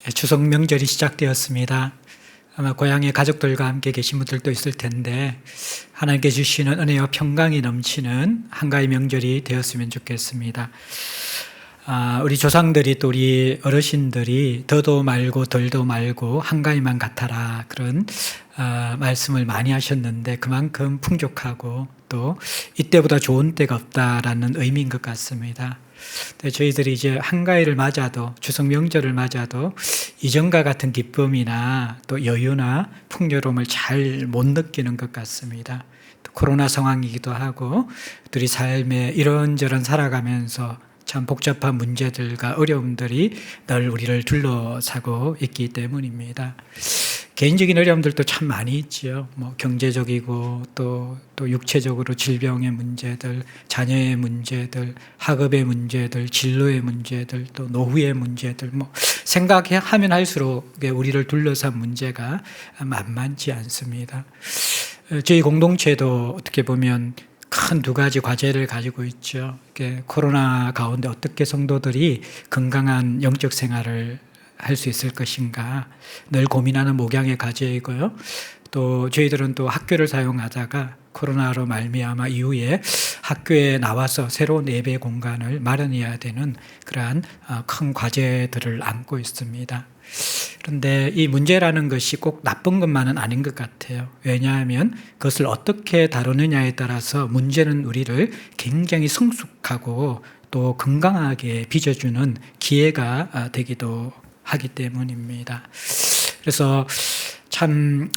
추석 명절이 시작되었습니다. 아마 고향의 가족들과 함께 계신 분들도 있을 텐데 하나님께 주시는 은혜와 평강이 넘치는 한가위 명절이 되었으면 좋겠습니다. 우리 조상들이 또 우리 어르신들이 더도 말고 덜도 말고 한가위만 같아라 그런 말씀을 많이 하셨는데 그만큼 풍족하고 또 이때보다 좋은 때가 없다라는 의미인 것 같습니다. 저희들이 이제 한가위를 맞아도 추석 명절을 맞아도 이전과 같은 기쁨이나 또 여유나 풍요로움을 잘 못 느끼는 것 같습니다. 또 코로나 상황이기도 하고 우리 삶에 이런저런 살아가면서 참 복잡한 문제들과 어려움들이 늘 우리를 둘러싸고 있기 때문입니다. 개인적인 어려움들도 참 많이 있지요. 경제적이고 또 육체적으로 질병의 문제들, 자녀의 문제들, 학업의 문제들, 진로의 문제들, 또 노후의 문제들, 생각하면 할수록 우리를 둘러싼 문제가 만만치 않습니다. 저희 공동체도 어떻게 보면 큰 두 가지 과제를 가지고 있죠. 코로나 가운데 어떻게 성도들이 건강한 영적 생활을 할 수 있을 것인가 늘 고민하는 목양의 과제이고요. 또 저희들은 또 학교를 사용하다가 코로나로 말미암아 이후에 학교에 나와서 새로운 예배 공간을 마련해야 되는 그러한 큰 과제들을 안고 있습니다. 그런데 이 문제라는 것이 꼭 나쁜 것만은 아닌 것 같아요. 왜냐하면 그것을 어떻게 다루느냐에 따라서 문제는 우리를 굉장히 성숙하고 또 건강하게 빚어주는 기회가 되기도 하기 때문입니다. 그래서 참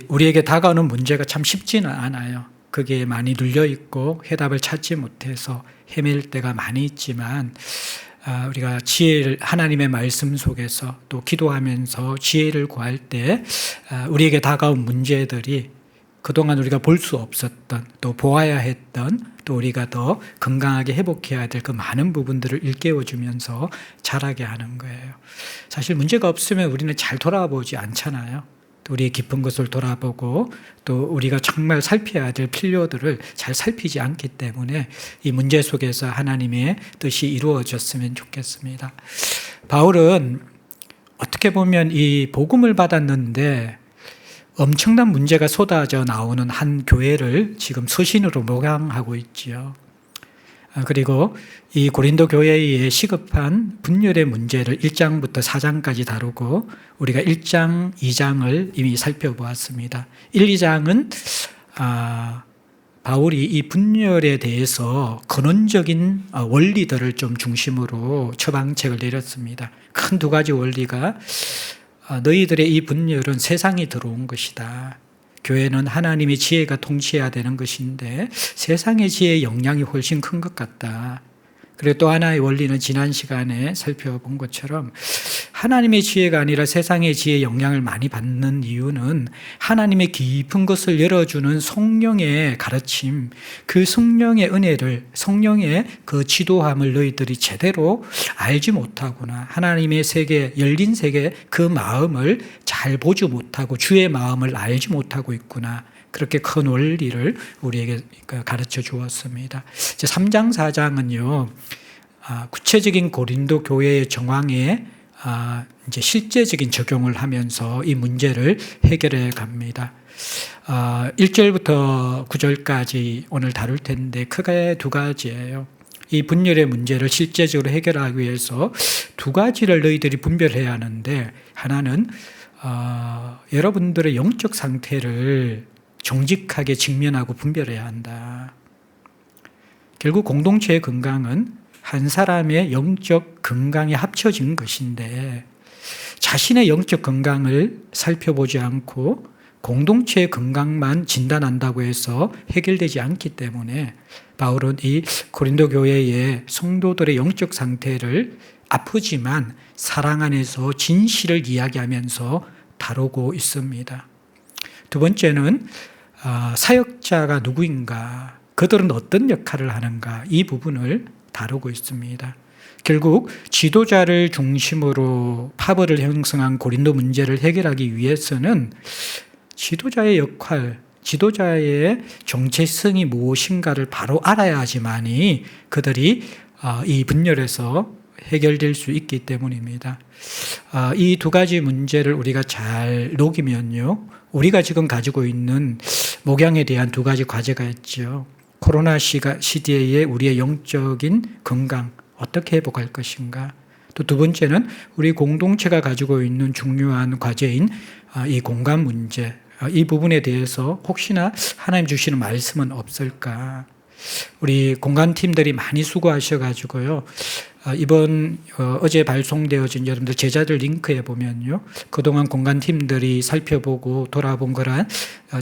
우리에게 다가오는 문제가 참 쉽지는 않아요. 그게 많이 눌려 있고 해답을 찾지 못해서 헤맬 때가 많이 있지만 우리가 지혜를 하나님의 말씀 속에서 또 기도하면서 지혜를 구할 때 우리에게 다가온 문제들이 그동안 우리가 볼 수 없었던 또 보아야 했던 또 우리가 더 건강하게 회복해야 될 그 많은 부분들을 일깨워주면서 자라게 하는 거예요. 사실 문제가 없으면 우리는 잘 돌아보지 않잖아요. 또 우리의 깊은 것을 돌아보고 또 우리가 정말 살펴야 될 필요들을 잘 살피지 않기 때문에 이 문제 속에서 하나님의 뜻이 이루어졌으면 좋겠습니다. 바울은 어떻게 보면 이 복음을 받았는데 엄청난 문제가 쏟아져 나오는 한 교회를 지금 서신으로 목양하고 있지요. 그리고 이 고린도 교회의 시급한 분열의 문제를 1장부터 4장까지 다루고 우리가 1장, 2장을 이미 살펴보았습니다. 1, 2장은 바울이 이 분열에 대해서 근원적인 원리들을 좀 중심으로 처방책을 내렸습니다. 큰 두 가지 원리가 너희들의 이 분열은 세상이 들어온 것이다. 교회는 하나님의 지혜가 통치해야 되는 것인데 세상의 지혜의 영향이 훨씬 큰 것 같다. 그리고 또 하나의 원리는 지난 시간에 살펴본 것처럼 하나님의 지혜가 아니라 세상의 지혜의 영향을 많이 받는 이유는 하나님의 깊은 것을 열어주는 성령의 가르침, 그 성령의 은혜를, 성령의 그 지도함을 너희들이 제대로 알지 못하구나. 하나님의 세계, 열린 세계 그 마음을 잘 보지 못하고 주의 마음을 알지 못하고 있구나. 그렇게 큰 원리를 우리에게 가르쳐 주었습니다. 이제 3장, 4장은요, 구체적인 고린도 교회의 정황에 이제 실제적인 적용을 하면서 이 문제를 해결해 갑니다. 1절부터 9절까지 오늘 다룰 텐데 크게 두 가지예요. 이 분열의 문제를 실제적으로 해결하기 위해서 두 가지를 너희들이 분별해야 하는데 하나는 여러분들의 영적 상태를 정직하게 직면하고 분별해야 한다. 결국 공동체의 건강은 한 사람의 영적 건강에 합쳐진 것인데 자신의 영적 건강을 살펴보지 않고 공동체의 건강만 진단한다고 해서 해결되지 않기 때문에 바울은 이 고린도 교회의 성도들의 영적 상태를 아프지만 사랑 안에서 진실을 이야기하면서 다루고 있습니다. 두 번째는 사역자가 누구인가, 그들은 어떤 역할을 하는가, 이 부분을 다루고 있습니다. 결국 지도자를 중심으로 파벌을 형성한 고린도 문제를 해결하기 위해서는 지도자의 역할, 지도자의 정체성이 무엇인가를 바로 알아야지만이 그들이 이 분열에서 해결될 수 있기 때문입니다. 이 두 가지 문제를 우리가 잘 녹이면요, 우리가 지금 가지고 있는 목양에 대한 두 가지 과제가 있죠. 코로나 시대에 우리의 영적인 건강 어떻게 회복할 것인가. 또 두 번째는 우리 공동체가 가지고 있는 중요한 과제인 이 공간 문제, 이 부분에 대해서 혹시나 하나님 주시는 말씀은 없을까. 우리 공간팀들이 많이 수고하셔가지고요, 이번 어제 발송되어진 여러분들 제자들 링크에 보면요, 그동안 공간팀들이 살펴보고 돌아본 거란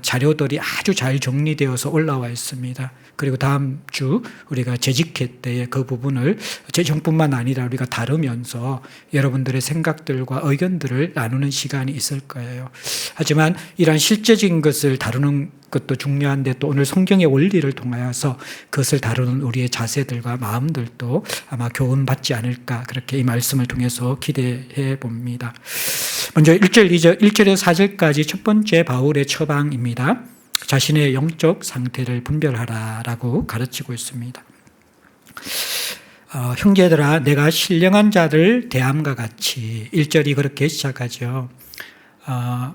자료들이 아주 잘 정리되어서 올라와 있습니다. 그리고 다음 주 우리가 재직회 때에 그 부분을 재정뿐만 아니라 우리가 다루면서 여러분들의 생각들과 의견들을 나누는 시간이 있을 거예요. 하지만 이러한 실제적인 것을 다루는 것도 중요한데, 또 오늘 성경의 원리를 통하여서 그것을 다루는 우리의 자세들과 마음들도 아마 교훈받지 않을까, 그렇게 이 말씀을 통해서 기대해 봅니다. 먼저 1절에서 4절까지 첫 번째 바울의 처방입니다. 자신의 영적 상태를 분별하라라고 가르치고 있습니다. 형제들아, 내가 신령한 자들 대함과 같이, 1절이 그렇게 시작하죠.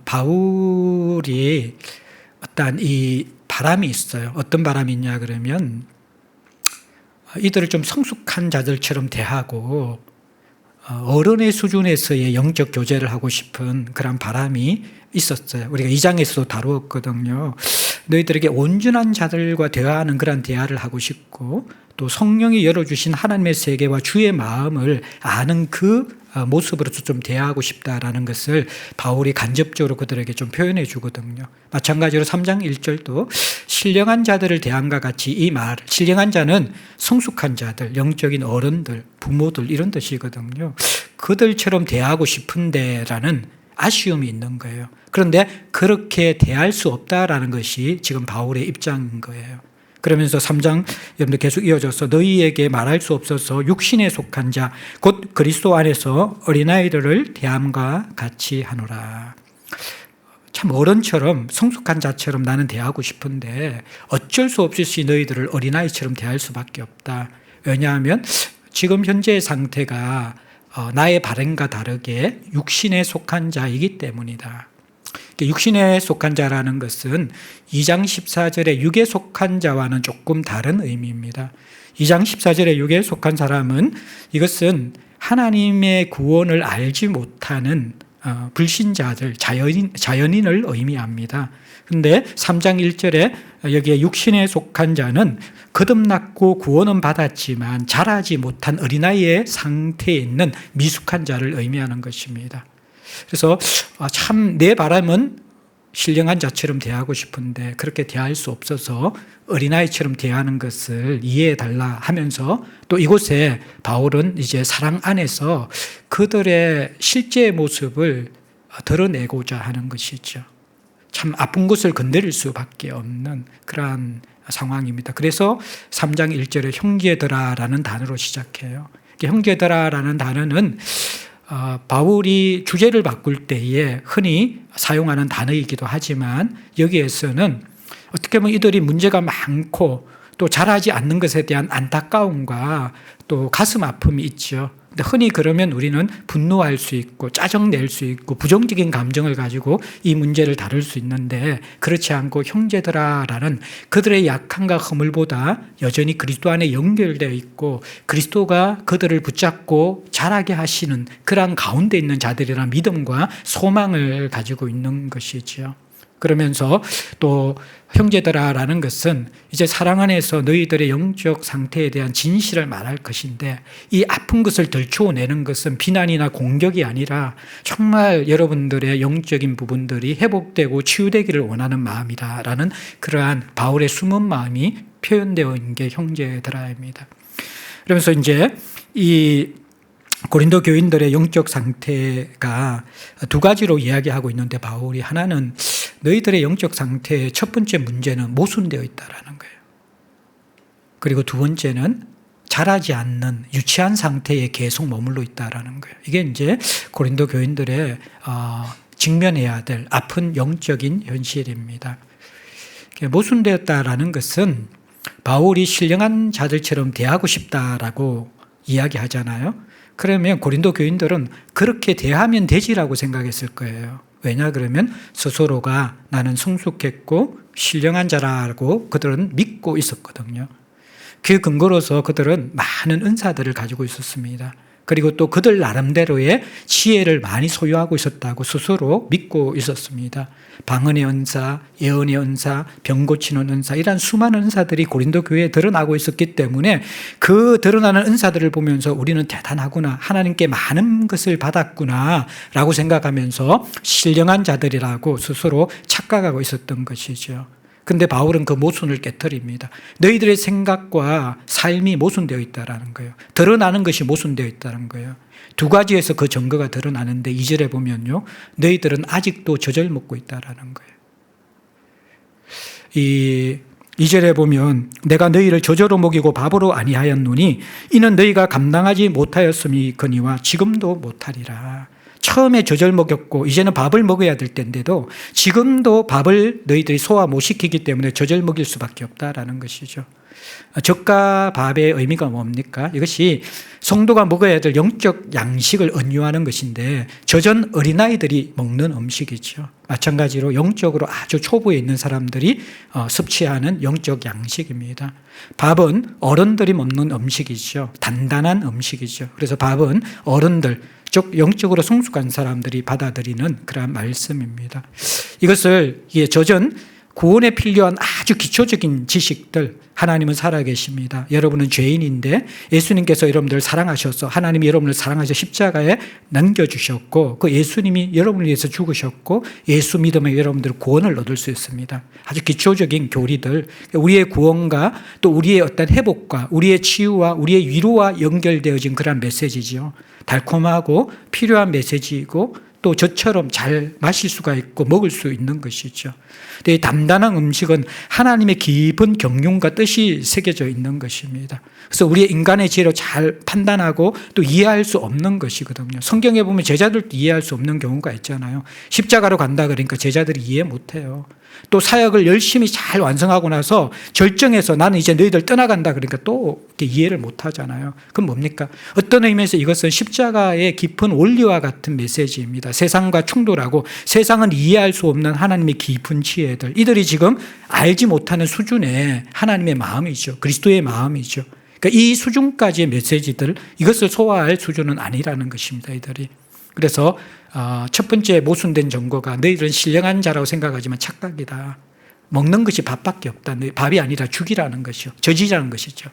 바울이 어떤 이 바람이 있어요. 어떤 바람이 있냐 그러면, 이들을 좀 성숙한 자들처럼 대하고 어른의 수준에서의 영적 교제를 하고 싶은 그런 바람이 있었어요. 우리가 2장에서도 다루었거든요. 너희들에게 온전한 자들과 대화하는 그런 대화를 하고 싶고, 또 성령이 열어주신 하나님의 세계와 주의 마음을 아는 그 모습으로서 좀 대화하고 싶다라는 것을 바울이 간접적으로 그들에게 좀 표현해 주거든요. 마찬가지로 3장 1절도 신령한 자들을 대함과 같이, 이 말, 신령한 자는 성숙한 자들, 영적인 어른들, 부모들 이런 뜻이거든요. 그들처럼 대하고 싶은데 라는 아쉬움이 있는 거예요. 그런데 그렇게 대할 수 없다라는 것이 지금 바울의 입장인 거예요. 그러면서 3장 여러분들 계속 이어져서 너희에게 말할 수 없어서 육신에 속한 자 곧 그리스도 안에서 어린아이들을 대함과 같이 하노라. 참 어른처럼 성숙한 자처럼 나는 대하고 싶은데 어쩔 수 없이 너희들을 어린아이처럼 대할 수밖에 없다. 왜냐하면 지금 현재의 상태가 나의 바램과 다르게 육신에 속한 자이기 때문이다. 육신에 속한 자라는 것은 2장 14절에 육에 속한 자와는 조금 다른 의미입니다. 2장 14절에 육에 속한 사람은, 이것은 하나님의 구원을 알지 못하는 불신자들, 자연인을 의미합니다. 그런데 3장 1절에 여기에 육신에 속한 자는 거듭났고 구원은 받았지만 자라지 못한 어린아이의 상태에 있는 미숙한 자를 의미하는 것입니다. 그래서 참 내 바람은 신령한 자처럼 대하고 싶은데 그렇게 대할 수 없어서 어린아이처럼 대하는 것을 이해해달라 하면서, 또 이곳에 바울은 이제 사랑 안에서 그들의 실제 모습을 드러내고자 하는 것이죠. 참 아픈 것을 건드릴 수밖에 없는 그러한 상황입니다. 그래서 3장 1절에 형제들아라는 단어로 시작해요. 형제들아라는 단어는 바울이 주제를 바꿀 때에 흔히 사용하는 단어이기도 하지만, 여기에서는 어떻게 보면 이들이 문제가 많고 또 잘하지 않는 것에 대한 안타까움과 또 가슴 아픔이 있죠. 근데 흔히 그러면 우리는 분노할 수 있고 짜증낼 수 있고 부정적인 감정을 가지고 이 문제를 다룰 수 있는데, 그렇지 않고 형제들아라는 그들의 약함과 허물보다 여전히 그리스도 안에 연결되어 있고 그리스도가 그들을 붙잡고 자라게 하시는 그러한 가운데 있는 자들이라는 믿음과 소망을 가지고 있는 것이죠. 그러면서 또 형제들아라는 것은 이제 사랑 안에서 너희들의 영적 상태에 대한 진실을 말할 것인데, 이 아픈 것을 덜쳐내는 것은 비난이나 공격이 아니라 정말 여러분들의 영적인 부분들이 회복되고 치유되기를 원하는 마음이다라는 그러한 바울의 숨은 마음이 표현되어 있는 게 형제들아입니다. 그러면서 이제 이 고린도 교인들의 영적 상태가 두 가지로 이야기하고 있는데, 바울이 하나는 너희들의 영적 상태의 첫 번째 문제는 모순되어 있다라는 거예요. 그리고 두 번째는 자라지 않는 유치한 상태에 계속 머물러 있다라는 거예요. 이게 이제 고린도 교인들의 직면해야 될 아픈 영적인 현실입니다. 모순되었다라는 것은 바울이 신령한 자들처럼 대하고 싶다라고 이야기하잖아요. 그러면 고린도 교인들은 그렇게 대하면 되지라고 생각했을 거예요. 왜냐 그러면 스스로가 나는 성숙했고 신령한 자라고 그들은 믿고 있었거든요. 그 근거로서 그들은 많은 은사들을 가지고 있었습니다. 그리고 또 그들 나름대로의 지혜를 많이 소유하고 있었다고 스스로 믿고 있었습니다. 방언의 은사, 예언의 은사, 병 고치는 은사, 이런 수많은 은사들이 고린도 교회에 드러나고 있었기 때문에 그 드러나는 은사들을 보면서 우리는 대단하구나, 하나님께 많은 것을 받았구나 라고 생각하면서 신령한 자들이라고 스스로 착각하고 있었던 것이죠. 근데 바울은 그 모순을 깨트립니다. 너희들의 생각과 삶이 모순되어 있다는 거예요. 드러나는 것이 모순되어 있다는 거예요. 두 가지에서 그 증거가 드러나는데 2절에 보면요, 너희들은 아직도 젖을 먹고 있다는 거예요. 이 2절에 보면 내가 너희를 젖으로 먹이고 밥으로 아니하였노니 이는 너희가 감당하지 못하였음이거니와 지금도 못하리라. 처음에 젖을 먹였고 이제는 밥을 먹어야 될 때인데도 지금도 밥을 너희들이 소화 못 시키기 때문에 젖을 먹일 수밖에 없다라는 것이죠. 젖과 밥의 의미가 뭡니까? 이것이 성도가 먹어야 될 영적 양식을 은유하는 것인데 젖은 어린아이들이 먹는 음식이죠. 마찬가지로 영적으로 아주 초보에 있는 사람들이 섭취하는 영적 양식입니다. 밥은 어른들이 먹는 음식이죠. 단단한 음식이죠. 그래서 밥은 어른들, 즉 영적으로 성숙한 사람들이 받아들이는 그런 말씀입니다. 이것을 젖은 구원에 필요한 아주 기초적인 지식들, 하나님은 살아계십니다. 여러분은 죄인인데 예수님께서 여러분들을 사랑하셔서 하나님이 여러분을 사랑하셔서 십자가에 남겨주셨고 그 예수님이 여러분을 위해서 죽으셨고 예수 믿으면 여러분들 구원을 얻을 수 있습니다. 아주 기초적인 교리들, 우리의 구원과 또 우리의 어떤 회복과 우리의 치유와 우리의 위로와 연결되어진 그런 메시지죠. 달콤하고 필요한 메시지이고 또 저처럼 잘 마실 수가 있고 먹을 수 있는 것이죠. 이 단단한 음식은 하나님의 깊은 경륜과 뜻이 새겨져 있는 것입니다. 그래서 우리의 인간의 지혜로 잘 판단하고 또 이해할 수 없는 것이거든요. 성경에 보면 제자들도 이해할 수 없는 경우가 있잖아요. 십자가로 간다 그러니까 제자들이 이해 못해요. 또 사역을 열심히 잘 완성하고 나서 절정해서 나는 이제 너희들 떠나간다 그러니까 또 이해를 못하잖아요. 그럼 뭡니까? 어떤 의미에서 이것은 십자가의 깊은 원리와 같은 메시지입니다. 세상과 충돌하고 세상은 이해할 수 없는 하나님의 깊은 지혜들, 이들이 지금 알지 못하는 수준의 하나님의 마음이죠. 그리스도의 마음이죠. 그러니까 이 수준까지의 메시지들, 이것을 소화할 수준은 아니라는 것입니다. 이들이. 그래서 첫 번째 모순된 정거가 너희들은 신령한 자라고 생각하지만 착각이다. 먹는 것이 밥밖에 없다. 밥이 아니라 죽이라는 것이요. 저지라는 것이죠.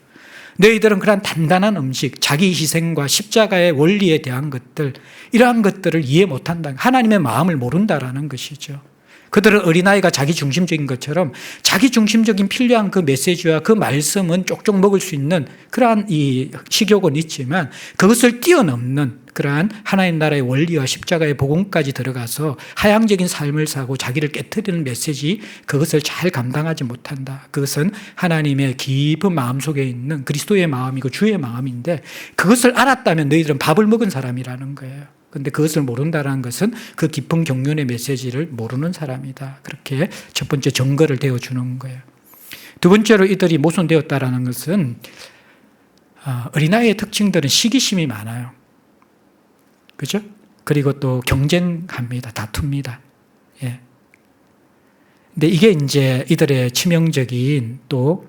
너희들은 그런 단단한 음식, 자기 희생과 십자가의 원리에 대한 것들, 이러한 것들을 이해 못한다. 하나님의 마음을 모른다라는 것이죠. 그들은 어린아이가 자기 중심적인 것처럼 자기 중심적인 필요한 그 메시지와 그 말씀은 쪽쪽 먹을 수 있는 그러한 이 식욕은 있지만 그것을 뛰어넘는 그러한 하나님 나라의 원리와 십자가의 복음까지 들어가서 하향적인 삶을 사고 자기를 깨트리는 메시지, 그것을 잘 감당하지 못한다. 그것은 하나님의 깊은 마음속에 있는 그리스도의 마음이고 주의 마음인데 그것을 알았다면 너희들은 밥을 먹은 사람이라는 거예요. 그런데 그것을 모른다는 것은 그 깊은 경륜의 메시지를 모르는 사람이다. 그렇게 첫 번째 증거를 대어주는 거예요. 두 번째로 이들이 모순되었다는 것은 어린아이의 특징들은 시기심이 많아요. 그죠? 그리고 또 경쟁합니다. 다툽니다. 예. 근데 이게 이제 이들의 치명적인 또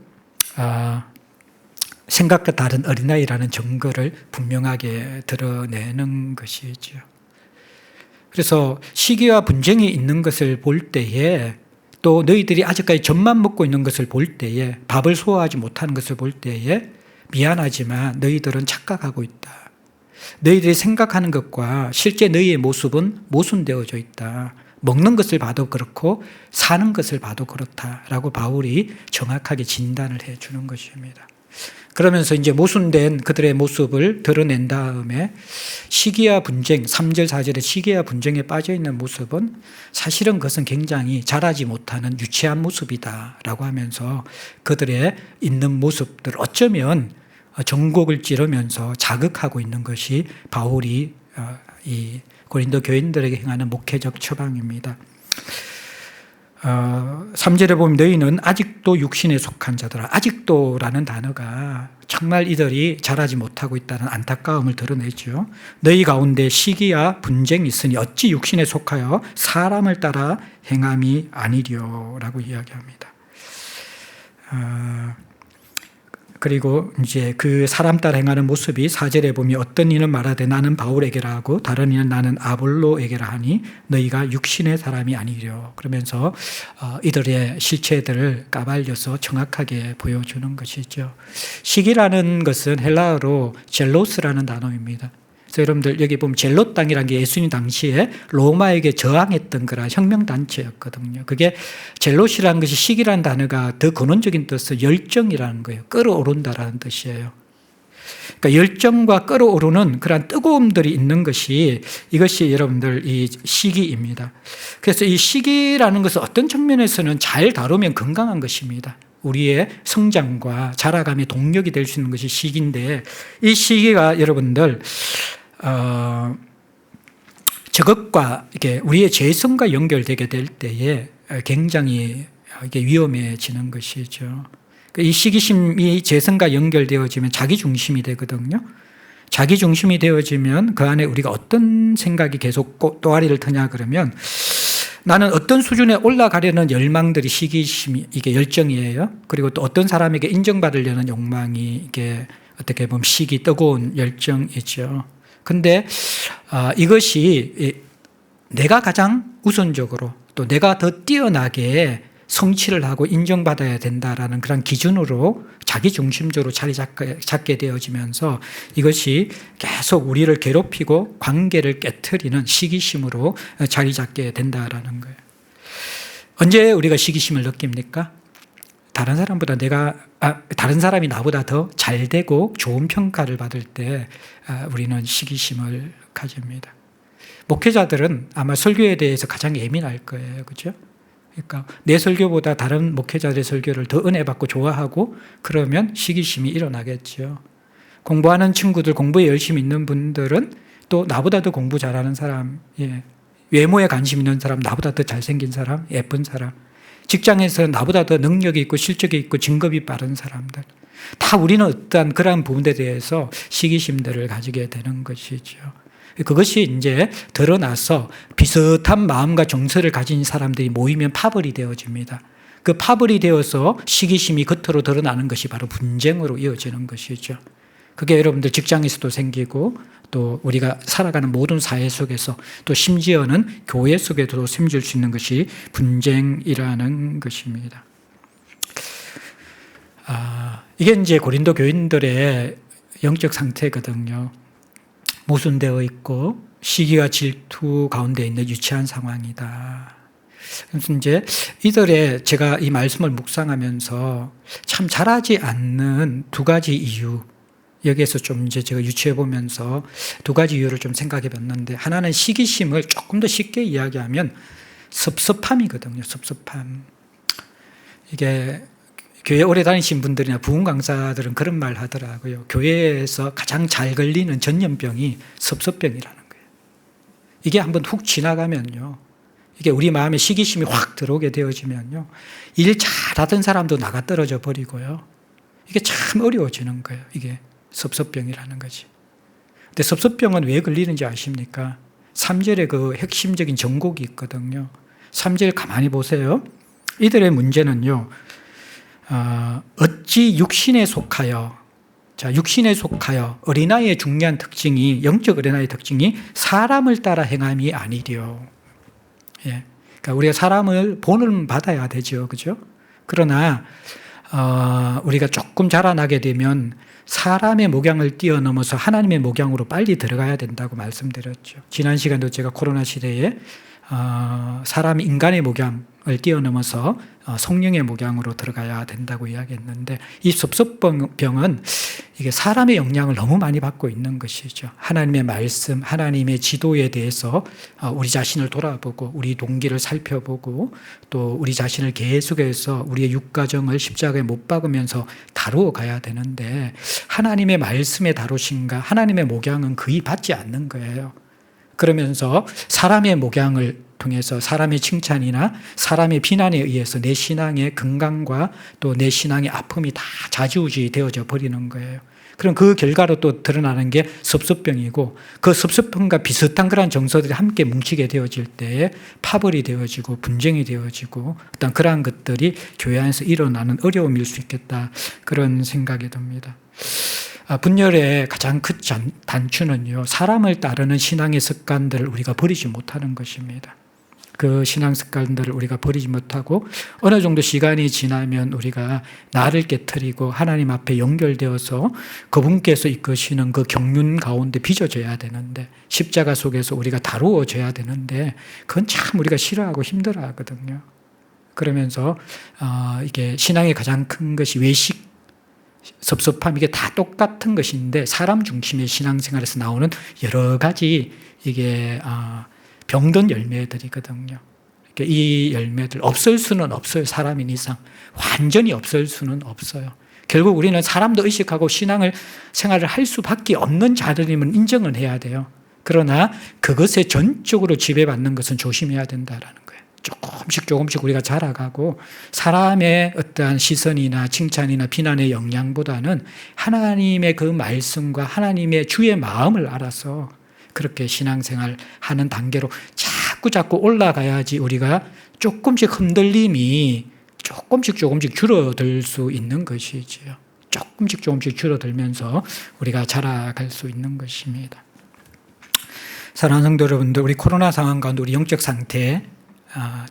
생각과 다른 어린아이라는 증거를 분명하게 드러내는 것이죠. 그래서 시기와 분쟁이 있는 것을 볼 때에 또 너희들이 아직까지 젖만 먹고 있는 것을 볼 때에 밥을 소화하지 못하는 것을 볼 때에 미안하지만 너희들은 착각하고 있다. 너희들이 생각하는 것과 실제 너희의 모습은 모순되어져 있다. 먹는 것을 봐도 그렇고 사는 것을 봐도 그렇다라고 바울이 정확하게 진단을 해주는 것입니다. 그러면서 이제 모순된 그들의 모습을 드러낸 다음에 시기와 분쟁, 3절, 4절에 시기와 분쟁에 빠져있는 모습은 사실은 그것은 굉장히 자라지 못하는 유치한 모습이다라고 하면서 그들의 있는 모습들, 어쩌면 전곡을 찌르면서 자극하고 있는 것이 바울이 이 고린도 교인들에게 행하는 목회적 처방입니다. 3절에 보면 너희는 아직도 육신에 속한 자들아. 아직도라는 단어가 정말 이들이 자라지 못하고 있다는 안타까움을 드러내죠. 너희 가운데 시기와 분쟁이 있으니 어찌 육신에 속하여 사람을 따라 행함이 아니려라고 이야기합니다. 그리고 이제 그 사람 따라 행하는 모습이 4절에 보면 어떤 이는 말하되 나는 바울에게라 하고 다른 이는 나는 아볼로에게라 하니 너희가 육신의 사람이 아니려. 그러면서 이들의 실체들을 까발려서 정확하게 보여주는 것이죠. 시기라는 것은 헬라어로 젤로스라는 단어입니다. 그래서 여러분들 여기 보면 젤롯 당이라는 게 예수님 당시에 로마에게 저항했던 그런 혁명단체였거든요. 그게 젤롯이라는 것이 시기라는 단어가 더 근원적인 뜻은 열정이라는 거예요. 끌어오른다라는 뜻이에요. 그러니까 열정과 끌어오르는 그런 뜨거움들이 있는 것이 이것이 여러분들 이 시기입니다. 그래서 이 시기라는 것은 어떤 측면에서는 잘 다루면 건강한 것입니다. 우리의 성장과 자라감의 동력이 될 수 있는 것이 시기인데 이 시기가 여러분들 저것과 이게 우리의 재성과 연결되게 될 때에 굉장히 이게 위험해지는 것이죠. 이 시기심이 재성과 연결되어지면 자기중심이 되거든요. 자기중심이 되어지면 그 안에 우리가 어떤 생각이 계속 또아리를 트냐 그러면 나는 어떤 수준에 올라가려는 열망들이 시기심이 이게 열정이에요. 그리고 또 어떤 사람에게 인정받으려는 욕망이 이게 어떻게 보면 시기 뜨거운 열정이죠. 근데 이것이 내가 가장 우선적으로 또 내가 더 뛰어나게 성취를 하고 인정받아야 된다라는 그런 기준으로 자기중심적으로 자리 잡게 되어지면서 이것이 계속 우리를 괴롭히고 관계를 깨트리는 시기심으로 자리 잡게 된다라는 거예요. 언제 우리가 시기심을 느낍니까? 다른 사람보다 다른 사람이 나보다 더 잘되고 좋은 평가를 받을 때 우리는 시기심을 가집니다. 목회자들은 아마 설교에 대해서 가장 예민할 거예요. 그렇죠? 그러니까 내 설교보다 다른 목회자들의 설교를 더 은혜받고 좋아하고 그러면 시기심이 일어나겠죠. 공부하는 친구들, 공부에 열심히 있는 분들은 또 나보다 더 공부 잘하는 사람, 외모에 관심 있는 사람, 나보다 더 잘생긴 사람, 예쁜 사람, 직장에서는 나보다 더 능력이 있고 실적이 있고 진급이 빠른 사람들, 다 우리는 어떠한 그러한 부분에 대해서 시기심들을 가지게 되는 것이죠. 그것이 이제 드러나서 비슷한 마음과 정서를 가진 사람들이 모이면 파벌이 되어집니다. 그 파벌이 되어서 시기심이 겉으로 드러나는 것이 바로 분쟁으로 이어지는 것이죠. 그게 여러분들 직장에서도 생기고 또 우리가 살아가는 모든 사회 속에서 또 심지어는 교회 속에도 생길 수 있는 것이 분쟁이라는 것입니다. 이게 이제 고린도 교인들의 영적 상태거든요. 모순되어 있고 시기와 질투 가운데 있는 유치한 상황이다. 그래서 이제 이들의 제가 이 말씀을 묵상하면서 참 잘하지 않는 두 가지 이유, 여기에서 좀 이제 제가 유추해 보면서 두 가지 이유를 좀 생각해 봤는데, 하나는 시기심을 조금 더 쉽게 이야기하면 섭섭함이거든요. 섭섭함. 이게 교회 오래 다니신 분들이나 부흥 강사들은 그런 말 하더라고요. 교회에서 가장 잘 걸리는 전염병이 섭섭병이라는 거예요. 이게 한번 훅 지나가면요, 이게 우리 마음에 시기심이 확 들어오게 되어지면요, 일 잘하던 사람도 나가 떨어져 버리고요, 이게 참 어려워지는 거예요. 이게 섭섭병이라는 거지. 근데 섭섭병은 왜 걸리는지 아십니까? 3절에 그 핵심적인 정곡이 있거든요. 3절 가만히 보세요. 이들의 문제는요, 어찌 육신에 속하여, 자, 육신에 속하여 어린아이의 중요한 특징이, 영적 어린아이의 특징이 사람을 따라 행함이 아니려. 예. 그러니까 우리가 사람을 본을 받아야 되죠. 그죠? 그러나, 우리가 조금 자라나게 되면 사람의 목양을 뛰어넘어서 하나님의 목양으로 빨리 들어가야 된다고 말씀드렸죠. 지난 시간도 제가 코로나 시대에 사람 인간의 목양을 뛰어넘어서 성령의 목양으로 들어가야 된다고 이야기했는데, 이 섭섭병은 이게 사람의 영향을 너무 많이 받고 있는 것이죠. 하나님의 말씀, 하나님의 지도에 대해서 우리 자신을 돌아보고 우리 동기를 살펴보고 또 우리 자신을 계속해서 우리의 육가정을 십자가에 못 박으면서 다루어 가야 되는데, 하나님의 말씀의 다루심과 하나님의 목양은 거의 받지 않는 거예요. 그러면서 사람의 목양을 통해서 사람의 칭찬이나 사람의 비난에 의해서 내 신앙의 건강과 또 내 신앙의 아픔이 다 좌지우지 되어져 버리는 거예요. 그럼 그 결과로 또 드러나는 게 섭섭병이고, 그 섭섭병과 비슷한 그런 정서들이 함께 뭉치게 되어질 때에 파벌이 되어지고 분쟁이 되어지고 어떤 그러한 것들이 교회 안에서 일어나는 어려움일 수 있겠다, 그런 생각이 듭니다. 분열의 가장 큰 단추는요, 사람을 따르는 신앙의 습관들을 우리가 버리지 못하는 것입니다. 그 신앙 습관들을 우리가 버리지 못하고 어느 정도 시간이 지나면 우리가 나를 깨트리고 하나님 앞에 연결되어서 그분께서 이끄시는 그 경륜 가운데 빚어져야 되는데, 십자가 속에서 우리가 다루어져야 되는데, 그건 참 우리가 싫어하고 힘들어하거든요. 그러면서 이게 신앙의 가장 큰 것이 외식, 섭섭함, 이게 다 똑같은 것인데 사람 중심의 신앙생활에서 나오는 여러 가지 이게 병든 열매들이거든요. 이 열매들 없을 수는 없어요. 사람인 이상 완전히 없을 수는 없어요. 결국 우리는 사람도 의식하고 신앙을 생활을 할 수밖에 없는 자들임을 인정은 해야 돼요. 그러나 그것에 전적으로 지배받는 것은 조심해야 된다라는 거예요. 조금씩 우리가 자라가고 사람의 어떠한 시선이나 칭찬이나 비난의 영향보다는 하나님의 그 말씀과 하나님의 주의 마음을 알아서 그렇게 신앙생활 하는 단계로 자꾸 올라가야지 우리가 조금씩 흔들림이 조금씩 줄어들 수 있는 것이지요. 조금씩 줄어들면서 우리가 자라갈 수 있는 것입니다. 사랑하는 성도 여러분들, 우리 코로나 상황 가운데 우리 영적 상태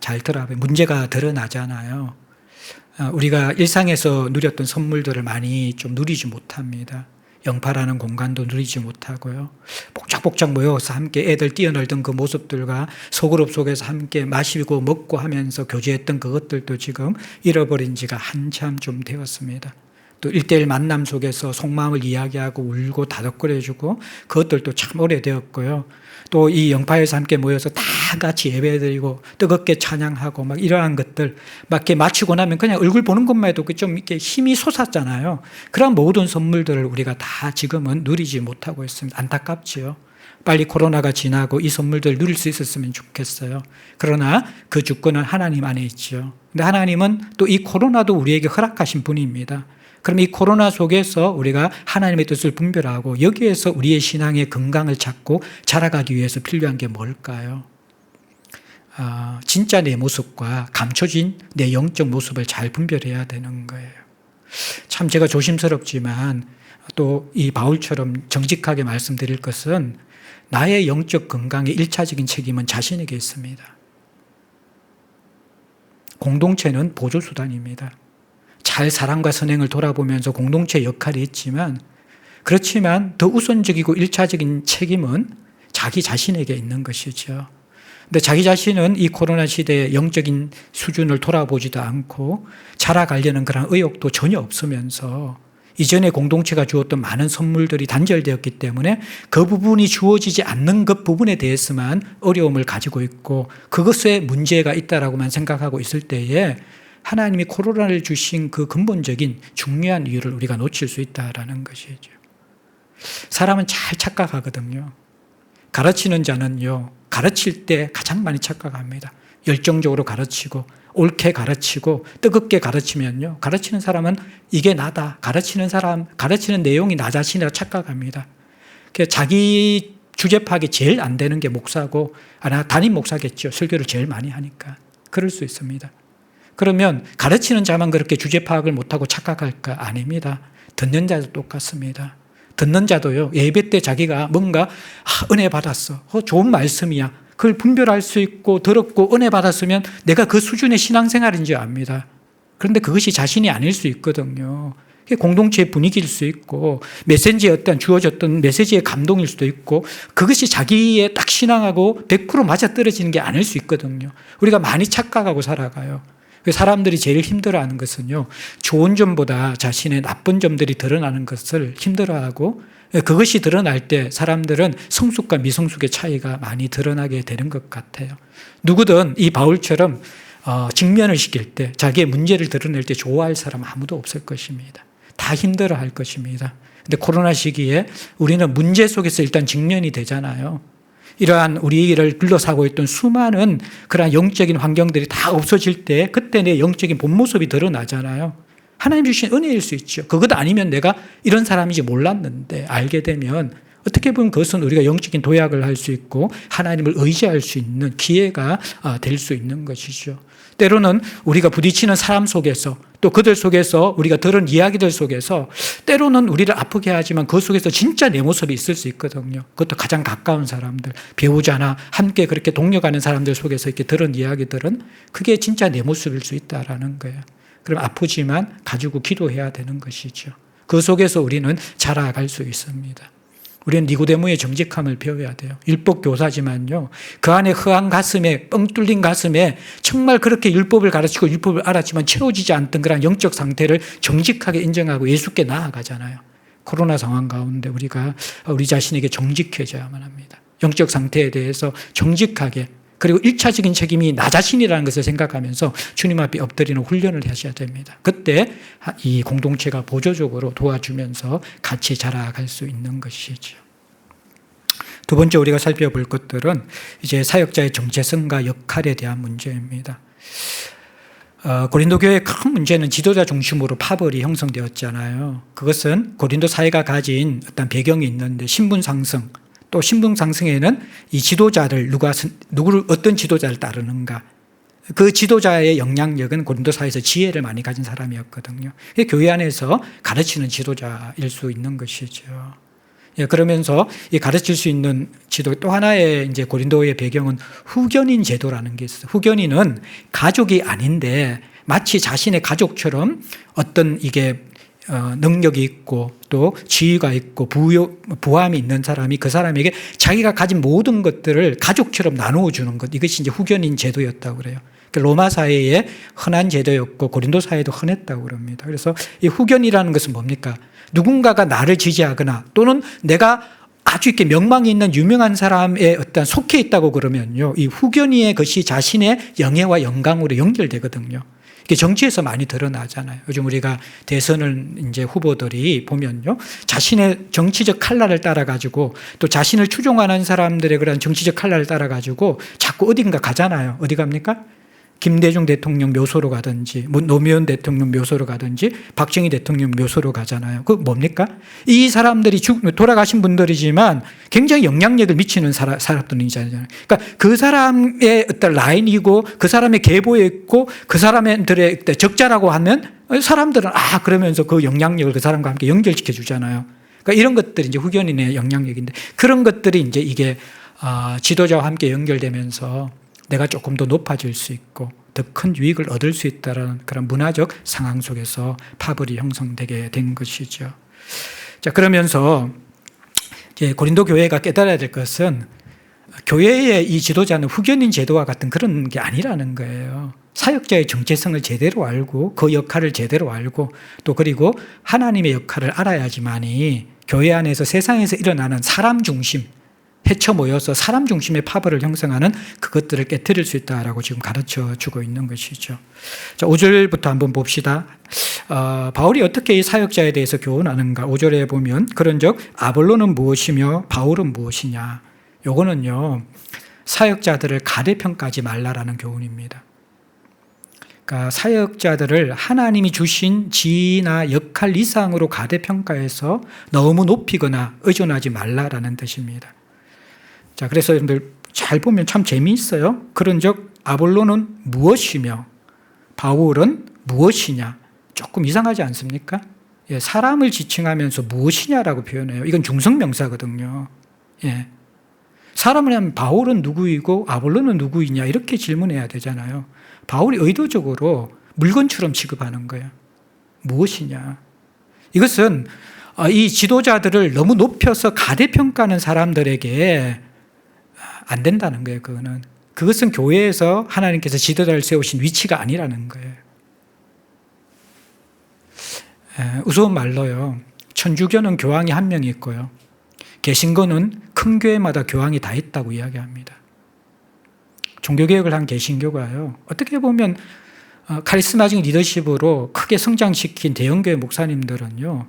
잘 들어봐요. 문제가 드러나잖아요. 우리가 일상에서 누렸던 선물들을 많이 좀 누리지 못합니다. 영파라는 공간도 누리지 못하고요. 복작복작 모여서 함께 애들 뛰어놀던 그 모습들과 소그룹 속에서 함께 마시고 먹고 하면서 교제했던 그것들도 지금 잃어버린 지가 한참 좀 되었습니다. 또 1:1 만남 속에서 속마음을 이야기하고 울고 다독거려주고 그것들도 참 오래되었고요. 또 이 영파에서 함께 모여서 다 같이 예배드리고 뜨겁게 찬양하고 막 이러한 것들 막 이렇게 마치고 나면 그냥 얼굴 보는 것만 해도 좀 이렇게 힘이 솟았잖아요. 그런 모든 선물들을 우리가 다 지금은 누리지 못하고 있습니다. 안타깝지요. 빨리 코로나가 지나고 이 선물들을 누릴 수 있었으면 좋겠어요. 그러나 그 주권은 하나님 안에 있죠. 근데 하나님은 또 이 코로나도 우리에게 허락하신 분입니다. 그럼 이 코로나 속에서 우리가 하나님의 뜻을 분별하고 여기에서 우리의 신앙의 건강을 찾고 자라가기 위해서 필요한 게 뭘까요? 진짜 내 모습과 감춰진 내 영적 모습을 잘 분별해야 되는 거예요. 참 제가 조심스럽지만 또 이 바울처럼 정직하게 말씀드릴 것은 나의 영적 건강의 1차적인 책임은 자신에게 있습니다. 공동체는 보조수단입니다. 잘 사랑과 선행을 돌아보면서 공동체 역할이 있지만, 그렇지만 더 우선적이고 1차적인 책임은 자기 자신에게 있는 것이죠. 근데 자기 자신은 이 코로나 시대의 영적인 수준을 돌아보지도 않고 자라가려는 그런 의욕도 전혀 없으면서 이전에 공동체가 주었던 많은 선물들이 단절되었기 때문에 그 부분이 주어지지 않는 것 부분에 대해서만 어려움을 가지고 있고 그것에 문제가 있다라고만 생각하고 있을 때에 하나님이 코로나를 주신 그 근본적인 중요한 이유를 우리가 놓칠 수 있다라는 것이죠. 사람은 잘 착각하거든요. 가르치는 자는요, 가르칠 때 가장 많이 착각합니다. 열정적으로 가르치고 옳게 가르치고 뜨겁게 가르치면요, 가르치는 사람은 이게 나다, 가르치는 내용이 나 자신이라 착각합니다. 자기 주제 파악이 제일 안 되는 게 목사고, 담임 목사겠죠. 설교를 제일 많이 하니까. 그럴 수 있습니다. 그러면 가르치는 자만 그렇게 주제 파악을 못하고 착각할까? 아닙니다. 듣는 자도 똑같습니다. 듣는 자도요, 예배 때 자기가 뭔가 은혜 받았어, 좋은 말씀이야, 그걸 분별할 수 있고 들었고 은혜 받았으면 내가 그 수준의 신앙생활인지 압니다. 그런데 그것이 자신이 아닐 수 있거든요. 공동체의 분위기일 수 있고 메시지에 어떤 주어졌던 메시지의 감동일 수도 있고 그것이 자기의 딱 신앙하고 100% 맞아떨어지는 게 아닐 수 있거든요. 우리가 많이 착각하고 살아가요. 사람들이 제일 힘들어하는 것은요, 좋은 점보다 자신의 나쁜 점들이 드러나는 것을 힘들어하고, 그것이 드러날 때 사람들은 성숙과 미성숙의 차이가 많이 드러나게 되는 것 같아요. 누구든 이 바울처럼 직면을 시킬 때, 자기의 문제를 드러낼 때 좋아할 사람 아무도 없을 것입니다. 다 힘들어할 것입니다. 근데 코로나 시기에 우리는 문제 속에서 일단 직면이 되잖아요. 이러한 우리를 둘러싸고 있던 수많은 그러한 영적인 환경들이 다 없어질 때 그때 내 영적인 본 모습이 드러나잖아요. 하나님 주신 은혜일 수 있죠. 그것 아니면 내가 이런 사람인지 몰랐는데 알게 되면 어떻게 보면 그것은 우리가 영적인 도약을 할 수 있고 하나님을 의지할 수 있는 기회가 될 수 있는 것이죠. 때로는 우리가 부딪히는 사람 속에서 또 그들 속에서 우리가 들은 이야기들 속에서 때로는 우리를 아프게 하지만 그 속에서 진짜 내 모습이 있을 수 있거든요. 그것도 가장 가까운 사람들, 배우자나 함께 그렇게 동력하는 사람들 속에서 이렇게 들은 이야기들은 그게 진짜 내 모습일 수 있다라는 거예요. 그럼 아프지만 가지고 기도해야 되는 것이죠. 그 속에서 우리는 자라갈 수 있습니다. 우리는 니고데모의 정직함을 배워야 돼요. 율법 교사지만요. 그 안에 허한 가슴에, 뻥 뚫린 가슴에 정말 그렇게 율법을 가르치고 율법을 알았지만 채워지지 않던 그런 영적 상태를 정직하게 인정하고 예수께 나아가잖아요. 코로나 상황 가운데 우리가 우리 자신에게 정직해져야만 합니다. 영적 상태에 대해서 정직하게, 그리고 1차적인 책임이 나 자신이라는 것을 생각하면서 주님 앞에 엎드리는 훈련을 하셔야 됩니다. 그때 이 공동체가 보조적으로 도와주면서 같이 자라갈 수 있는 것이죠. 두 번째 우리가 살펴볼 것들은 이제 사역자의 정체성과 역할에 대한 문제입니다. 고린도 교회의 큰 문제는 지도자 중심으로 파벌이 형성되었잖아요. 그것은 고린도 사회가 가진 어떤 배경이 있는데 신분 상승, 또 신분 상승에는 이 지도자를 누구를 어떤 지도자를 따르는가, 그 지도자의 영향력은 고린도 사회에서 지혜를 많이 가진 사람이었거든요. 교회 안에서 가르치는 지도자일 수 있는 것이죠. 그러면서 이 가르칠 수 있는 지도, 또 하나의 이제 고린도의 배경은 후견인 제도라는 게 있어요. 후견인은 가족이 아닌데 마치 자신의 가족처럼 어떤 이게 능력이 있고 또 지위가 있고 부함이 있는 사람이 그 사람에게 자기가 가진 모든 것들을 가족처럼 나누어 주는 것, 이것이 이제 후견인 제도였다고 그래요. 로마 사회의 흔한 제도였고 고린도 사회도 흔했다고 그럽니다. 그래서 이 후견이라는 것은 뭡니까? 누군가가 나를 지지하거나 또는 내가 아주 이렇게 명망이 있는 유명한 사람의 어떤 속해 있다고 그러면요, 이 후견이의 것이 자신의 영예와 영광으로 연결되거든요. 이게 정치에서 많이 드러나잖아요. 요즘 우리가 대선을 이제 후보들이 보면요, 자신의 정치적 칼날을 따라가지고 또 자신을 추종하는 사람들의 그런 정치적 칼날을 따라가지고 자꾸 어딘가 가잖아요. 어디 갑니까? 김대중 대통령 묘소로 가든지, 노무현 대통령 묘소로 가든지, 박정희 대통령 묘소로 가잖아요. 그 뭡니까? 이 사람들이 돌아가신 분들이지만 굉장히 영향력을 미치는 사람들이잖아요. 그러니까 그 사람의 어떤 라인이고 그 사람의 계보에 있고 그 사람들의 적자라고 하면 사람들은 그러면서 그 영향력을 그 사람과 함께 연결시켜 주잖아요. 그러니까 이런 것들이 이제 후견인의 영향력인데, 그런 것들이 이제 이게 지도자와 함께 연결되면서 내가 조금 더 높아질 수 있고 더 큰 유익을 얻을 수 있다는 그런 문화적 상황 속에서 파벌이 형성되게 된 것이죠. 자, 그러면서 이제 고린도 교회가 깨달아야 될 것은 교회의 이 지도자는 후견인 제도와 같은 그런 게 아니라는 거예요. 사역자의 정체성을 제대로 알고 그 역할을 제대로 알고 또 그리고 하나님의 역할을 알아야지만이 교회 안에서 세상에서 일어나는 사람 중심, 해쳐 모여서 사람 중심의 파벌을 형성하는 그것들을 깨트릴 수 있다라고 지금 가르쳐 주고 있는 것이죠. 자, 5절부터 한번 봅시다. 바울이 어떻게 이 사역자에 대해서 교훈하는가. 5절에 보면 그런즉 아볼로는 무엇이며 바울은 무엇이냐. 요거는요, 사역자들을 가대평가하지 말라라는 교훈입니다. 그러니까 사역자들을 하나님이 주신 지위나 역할 이상으로 가대평가해서 너무 높이거나 의존하지 말라라는 뜻입니다. 자, 그래서 여러분들 잘 보면 참 재미있어요. 그런즉 아볼로는 무엇이며 바울은 무엇이냐. 조금 이상하지 않습니까? 예, 사람을 지칭하면서 무엇이냐라고 표현해요. 이건 중성명사거든요. 예. 사람을 하면 바울은 누구이고 아볼로는 누구이냐 이렇게 질문해야 되잖아요. 바울이 의도적으로 물건처럼 취급하는 거예요. 무엇이냐. 이것은 이 지도자들을 너무 높여서 가대평가하는 사람들에게 안 된다는 거예요. 그것은 교회에서 하나님께서 지도자를 세우신 위치가 아니라는 거예요. 우스운 말로요, 천주교는 교황이 한 명이 있고요, 개신교는 큰 교회마다 교황이 다 있다고 이야기합니다. 종교개혁을 한 개신교가요, 어떻게 보면 카리스마적 리더십으로 크게 성장시킨 대형교회 목사님들은요,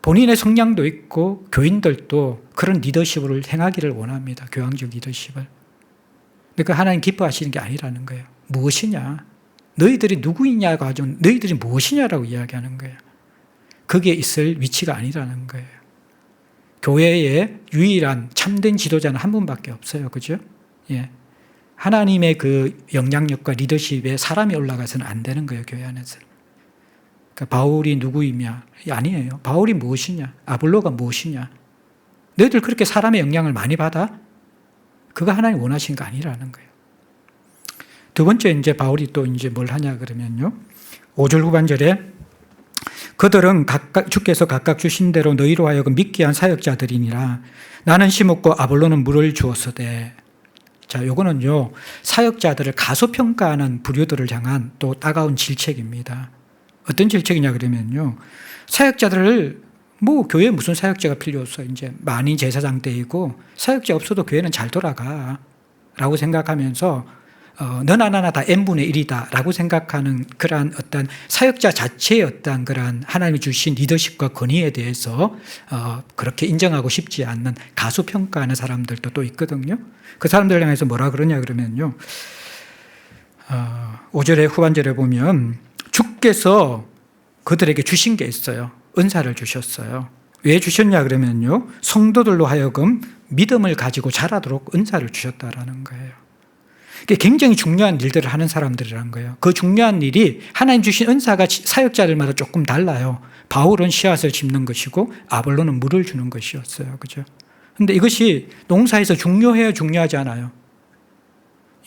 본인의 성향도 있고 교인들도 그런 리더십을 행하기를 원합니다. 교황적 리더십을. 그러니까 하나님 기뻐하시는 게 아니라는 거예요. 무엇이냐? 너희들이 누구이냐고 하죠. 너희들이 무엇이냐라고 이야기하는 거예요. 거기에 있을 위치가 아니라는 거예요. 교회의 유일한 참된 지도자는 한 분밖에 없어요. 그죠? 예. 하나님의 그 영향력과 리더십에 사람이 올라가서는 안 되는 거예요. 교회 안에서. 그러니까 바울이 누구이냐? 아니에요. 바울이 무엇이냐? 아볼로가 무엇이냐? 너희들 그렇게 사람의 영향을 많이 받아? 그거 하나님 원하신 거 아니라는 거예요. 두 번째 이제 바울이 또 이제 뭘 하냐 그러면요. 5절 후반절에 그들은 주께서 각각 주신 대로 너희로 하여금 믿게 한 사역자들이니라. 나는 심었고 아볼로는 물을 주었으되. 자, 요거는요. 사역자들을 가소평가하는 부류들을 향한 또 따가운 질책입니다. 어떤 질책이냐 그러면요. 사역자들을 교회에 무슨 사역자가 필요 없어. 이제 많이 제사장 때이고 사역자 없어도 교회는 잘 돌아가. 라고 생각하면서 너나 나나 다 n분의 1이다 라고 생각하는 그러한 어떤 사역자 자체의 어떤 그러한 하나님이 주신 리더십과 권위에 대해서 그렇게 인정하고 싶지 않는 가소평가하는 사람들도 또 있거든요. 그 사람들 향해서 뭐라 그러냐 그러면요. 5절의 후반절에 보면 주께서 그들에게 주신 게 있어요. 은사를 주셨어요. 왜 주셨냐 그러면요. 성도들로 하여금 믿음을 가지고 자라도록 은사를 주셨다라는 거예요. 굉장히 중요한 일들을 하는 사람들이란 거예요. 그 중요한 일이 하나님 주신 은사가 사역자들마다 조금 달라요. 바울은 씨앗을 심는 것이고 아볼로는 물을 주는 것이었어요. 그죠? 근데 이것이 농사에서 중요해요, 중요하지 않아요?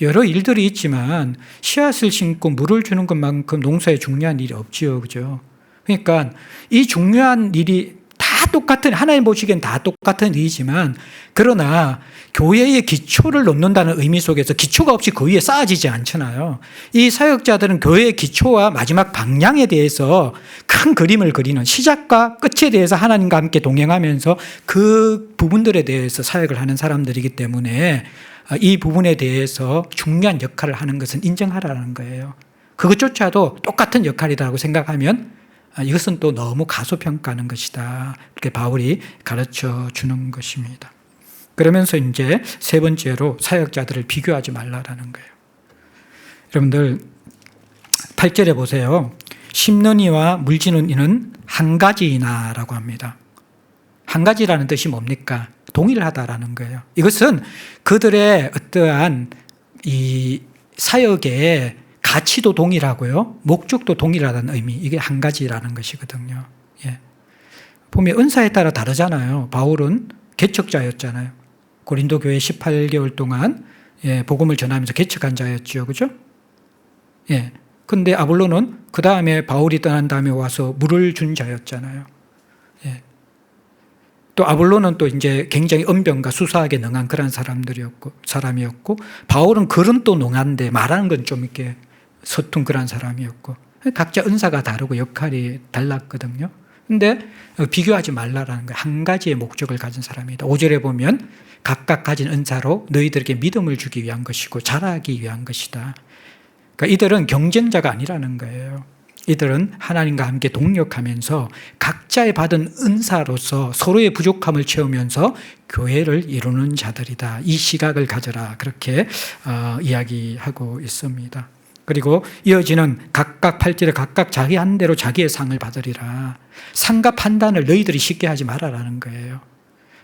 여러 일들이 있지만 씨앗을 심고 물을 주는 것만큼 농사에 중요한 일이 없지요. 그죠? 그러니까 이 중요한 일이 다 똑같은, 하나님 보시기엔 다 똑같은 일이지만 그러나 교회의 기초를 놓는다는 의미 속에서 기초가 없이 그 위에 쌓아지지 않잖아요. 이 사역자들은 교회의 기초와 마지막 방향에 대해서 큰 그림을 그리는, 시작과 끝에 대해서 하나님과 함께 동행하면서 그 부분들에 대해서 사역을 하는 사람들이기 때문에 이 부분에 대해서 중요한 역할을 하는 것은 인정하라는 거예요. 그것조차도 똑같은 역할이라고 생각하면 이것은 또 너무 가소평가하는 것이다. 이렇게 바울이 가르쳐 주는 것입니다. 그러면서 이제 세 번째로 사역자들을 비교하지 말라라는 거예요. 여러분들 8절에 보세요. 심는 이와 물지는 이는 한 가지이나라고 합니다. 한 가지라는 뜻이 뭡니까? 동일하다라는 거예요. 이것은 그들의 어떠한 이 사역의 가치도 동일하고요. 목적도 동일하다는 의미. 이게 한 가지라는 것이거든요. 예. 보면 은사에 따라 다르잖아요. 바울은 개척자였잖아요. 고린도 교회 18개월 동안 복음을 전하면서 개척한 자였죠. 그죠? 예. 근데 아볼로는 그 다음에 바울이 떠난 다음에 와서 물을 준 자였잖아요. 예. 또 아볼로는 또 이제 굉장히 언변과 수사하게 능한 그런 사람이었고, 바울은 글은 또 능한데 말하는 건 좀 이렇게 서툰 그런 사람이었고, 각자 은사가 다르고 역할이 달랐거든요. 근데 비교하지 말라라는 거예요. 한 가지의 목적을 가진 사람이다. 5절에 보면 각각 가진 은사로 너희들에게 믿음을 주기 위한 것이고 자라기 위한 것이다. 그러니까 이들은 경쟁자가 아니라는 거예요. 이들은 하나님과 함께 동력하면서 각자의 받은 은사로서 서로의 부족함을 채우면서 교회를 이루는 자들이다. 이 시각을 가져라. 그렇게 이야기하고 있습니다. 그리고 이어지는 각각 8절에 각각 자기 한 대로 자기의 상을 받으리라. 상과 판단을 너희들이 쉽게 하지 말아라는 거예요.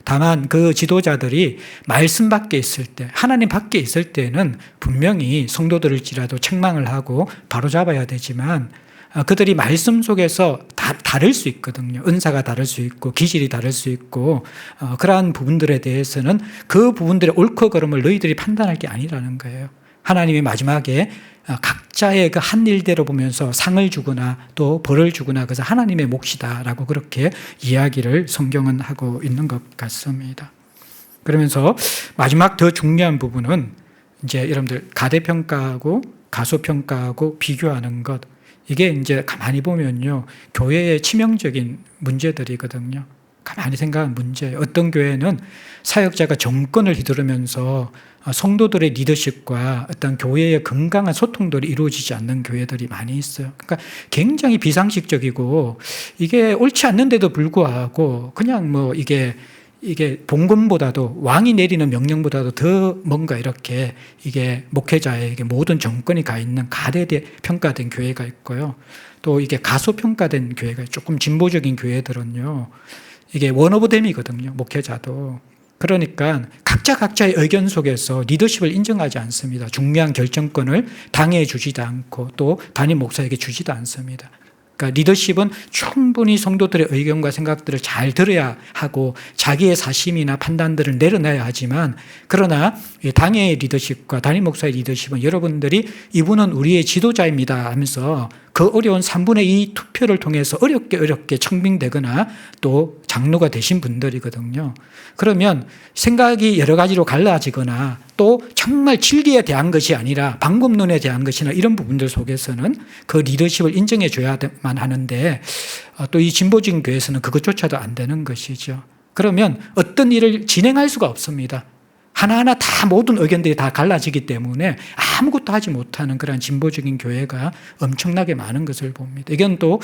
다만 그 지도자들이 말씀 밖에 있을 때, 하나님 밖에 있을 때는 분명히 성도들일지라도 책망을 하고 바로잡아야 되지만 그들이 말씀 속에서 다 다를 수 있거든요. 은사가 다를 수 있고 기질이 다를 수 있고 그러한 부분들에 대해서는 그 부분들의 옳고 그름을 너희들이 판단할 게 아니라는 거예요. 하나님이 마지막에 각자의 그 한 일대로 보면서 상을 주거나 또 벌을 주거나 그래서 하나님의 몫이다라고 그렇게 이야기를 성경은 하고 있는 것 같습니다. 그러면서 마지막 더 중요한 부분은 이제 여러분들 가대평가하고 가소평가하고 비교하는 것, 이게 이제 가만히 보면요 교회의 치명적인 문제들이거든요. 가만히 생각하면 문제예요. 어떤 교회는 사역자가 정권을 휘두르면서 성도들의 리더십과 어떤 교회의 건강한 소통들이 이루어지지 않는 교회들이 많이 있어요. 그러니까 굉장히 비상식적이고 이게 옳지 않는데도 불구하고 그냥 뭐 이게 봉건보다도 왕이 내리는 명령보다도 더 뭔가 이렇게 이게 목회자에게 모든 정권이 가 있는 가대평가된 교회가 있고요. 또 이게 가소평가된 교회가 조금 진보적인 교회들은요. 이게 원오브댐이거든요. 목회자도. 그러니까 각자의 의견 속에서 리더십을 인정하지 않습니다. 중요한 결정권을 당에 주지도 않고 또 담임 목사에게 주지도 않습니다. 그러니까 리더십은 충분히 성도들의 의견과 생각들을 잘 들어야 하고 자기의 사심이나 판단들을 내려놔야 하지만 그러나 당의 리더십과 담임 목사의 리더십은 여러분들이 이분은 우리의 지도자입니다 하면서 그 어려운 3분의 2 투표를 통해서 어렵게 청빙되거나 또 장로가 되신 분들이거든요. 그러면 생각이 여러 가지로 갈라지거나 또 정말 진리에 대한 것이 아니라 방법론에 대한 것이나 이런 부분들 속에서는 그 리더십을 인정해 줘야만 하는데 또 이 진보적인 교회에서는 그것조차도 안 되는 것이죠. 그러면 어떤 일을 진행할 수가 없습니다. 하나하나 다 모든 의견들이 다 갈라지기 때문에 아무것도 하지 못하는 그런 진보적인 교회가 엄청나게 많은 것을 봅니다. 이건 또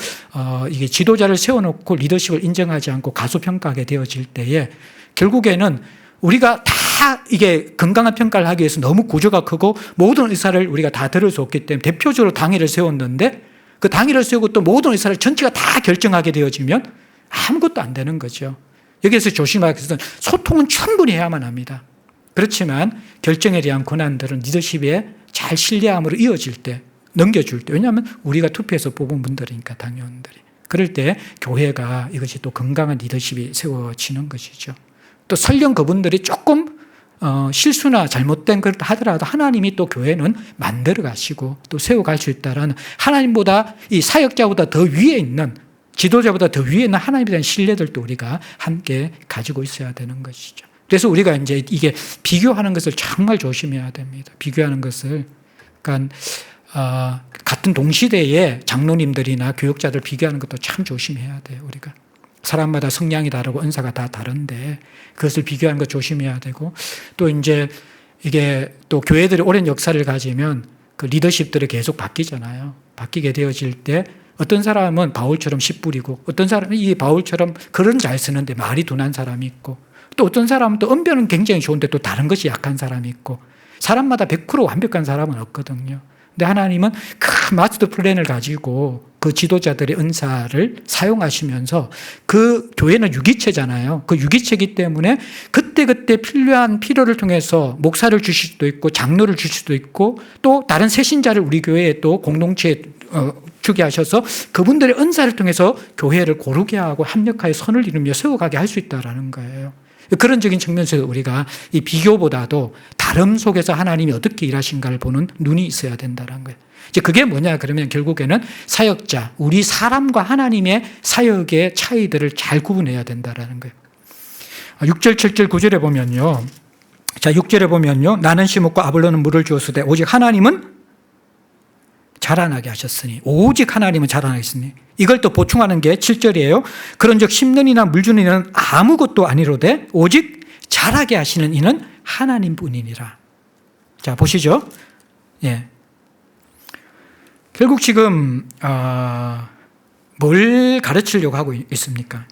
이게 지도자를 세워놓고 리더십을 인정하지 않고 가소평가하게 되어질 때에 결국에는 우리가 다 이게 건강한 평가를 하기 위해서 너무 구조가 크고 모든 의사를 우리가 다 들을 수 없기 때문에 대표적으로 당회를 세웠는데 그 당회를 세우고 또 모든 의사를 전체가 다 결정하게 되어지면 아무것도 안 되는 거죠. 여기에서 조심하기 위해서는 소통은 충분히 해야만 합니다. 그렇지만 결정에 대한 권한들은 리더십에 잘 신뢰함으로 이어질 때, 넘겨줄 때, 왜냐하면 우리가 투표해서 뽑은 분들이니까 당원들이. 그럴 때 교회가 이것이 또 건강한 리더십이 세워지는 것이죠. 또 설령 그분들이 조금 실수나 잘못된 걸 하더라도 하나님이 또 교회는 만들어 가시고 또 세워갈 수 있다라는 하나님보다 이 사역자보다 더 위에 있는 지도자보다 더 위에 있는 하나님에 대한 신뢰들도 우리가 함께 가지고 있어야 되는 것이죠. 그래서 우리가 이제 이게 비교하는 것을 정말 조심해야 됩니다. 비교하는 것을. 그러니까 같은 동시대에 장로님들이나 교육자들 비교하는 것도 참 조심해야 돼요. 우리가. 사람마다 성향이 다르고 은사가 다 다른데 그것을 비교하는 것 조심해야 되고 또 이제 이게 또 교회들이 오랜 역사를 가지면 그 리더십들이 계속 바뀌잖아요. 바뀌게 되어질 때 어떤 사람은 바울처럼 씨뿌리고 어떤 사람은 이 바울처럼 글은 잘 쓰는데 말이 둔한 사람이 있고 또 어떤 사람은 또 언변은 굉장히 좋은데 또 다른 것이 약한 사람이 있고 사람마다 100% 완벽한 사람은 없거든요. 근데 하나님은 큰 마스터 플랜을 가지고 그 지도자들의 은사를 사용하시면서 그 교회는 유기체잖아요. 그 유기체이기 때문에 그때그때 필요한 필요를 통해서 목사를 주실 수도 있고 장로를 주실 수도 있고 또 다른 세신자를 우리 교회에 또 공동체에 주게 하셔서 그분들의 은사를 통해서 교회를 고르게 하고 합력하여 선을 이루며 세워가게 할 수 있다는 거예요. 그런적인 측면에서 우리가 이 비교보다도 다름 속에서 하나님이 어떻게 일하신가를 보는 눈이 있어야 된다는 거예요. 이제 그게 뭐냐 그러면 결국에는 사역자, 우리 사람과 하나님의 사역의 차이들을 잘 구분해야 된다는 거예요. 6절, 7절, 9절에 보면요. 자, 6절에 보면요. 나는 심었고 아볼로는 물을 주었으되 오직 하나님은 자라나게 하셨으니 오직 하나님은 자라나게 하셨으니 이걸 또 보충하는 게 7절이에요. 그런즉 심는 이나 물 주는 이는 아무것도 아니로되 오직 자라게 하시는 이는 하나님뿐이니라. 자 보시죠. 예. 결국 지금 뭘 가르치려고 하고 있습니까?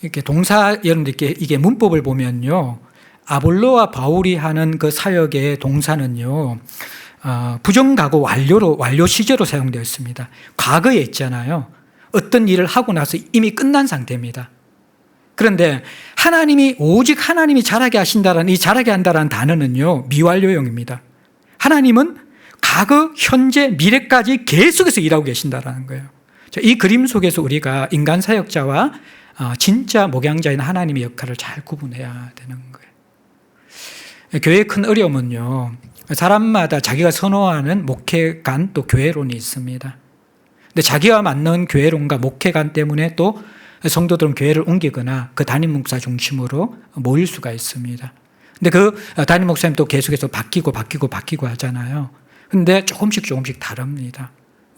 이렇게 동사 여러분들 이게 문법을 보면요. 아볼로와 바울이 하는 그 사역의 동사는요. 부정가고 완료 시제로 사용되어 있습니다. 과거에 있잖아요. 어떤 일을 하고 나서 이미 끝난 상태입니다. 그런데 하나님이 오직 하나님이 자라게 하신다라는 이 자라게 한다라는 단어는요. 미완료형입니다. 하나님은 과거, 현재, 미래까지 계속해서 일하고 계신다라는 거예요. 이 그림 속에서 우리가 인간 사역자와 진짜 목양자인 하나님의 역할을 잘 구분해야 되는 거예요. 교회의 큰 어려움은요. 사람마다 자기가 선호하는 목회관 또 교회론이 있습니다. 근데 자기와 맞는 교회론과 목회관 때문에 또 성도들은 교회를 옮기거나 그 담임 목사 중심으로 모일 수가 있습니다. 근데 그 담임 목사님 또 계속해서 바뀌고 하잖아요. 근데 조금씩 다릅니다.